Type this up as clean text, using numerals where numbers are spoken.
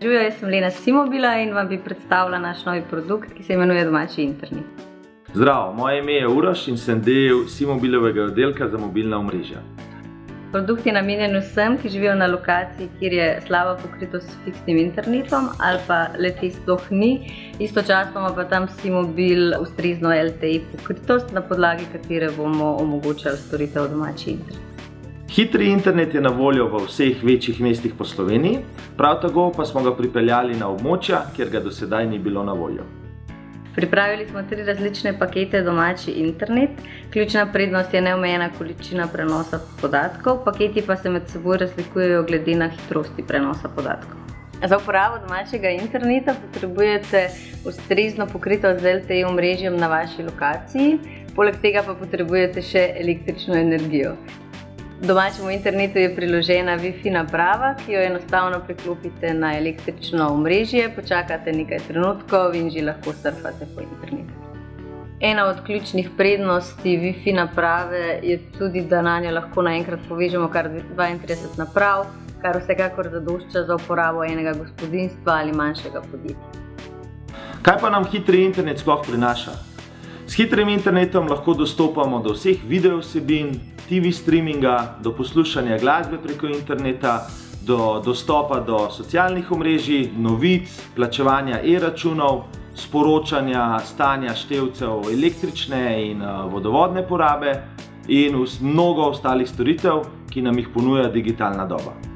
Živijo, jaz sem Lena s Simobila in vam bi predstavila naš novi produkt, ki se imenuje Domači internet. Zdravo, moje ime je Uroš in sem del Simobilovega oddelka za mobilna omrežja. Produkt je namenjen vsem, ki živijo na lokaciji, kjer je slaba pokritost s fiksnim internetom ali pa le-te sploh ni. Istočasno ima pa tam Simobil ustrezno LTE pokritost, na podlagi katere bomo omogočali storitev Domači internet. Hitri internet je na voljo v vseh večjih mestih po Sloveniji, prav tako pa smo ga pripeljali na območja, kjer ga do sedaj ni bilo na voljo. Pripravili smo 3 različne pakete Domači internet. Ključna prednost je neomejena količina prenosa podatkov, paketi pa se med seboj razlikujejo glede na hitrosti prenosa podatkov. Za uporabo domačega interneta potrebujete ustrezno pokritost z LTE omrežjem na vaši lokaciji, poleg tega pa potrebujete še električno energijo. Domačemu internetu je priložena Wi-Fi naprava, ki jo enostavno priklopite na električno omrežje, počakate nekaj trenutkov in že lahko surfate po internetu. Ena od ključnih prednosti Wi-Fi naprave je tudi, da nanjo lahko naenkrat povežemo kar 32 naprav, kar vsekakor zadošča za uporabo enega gospodinjstva ali manjšega podjetja. Kaj pa nam hitri internet sploh prinaša? S hitrim internetom lahko dostopamo do vseh video vsebin, TV streaminga, do poslušanja glasbe preko interneta, do dostopa do socialnih omrežij, novic, plačevanja e-računov, sporočanja stanja števcev električne in vodovodne porabe in mnogo ostalih storitev, ki nam jih ponuja digitalna doba.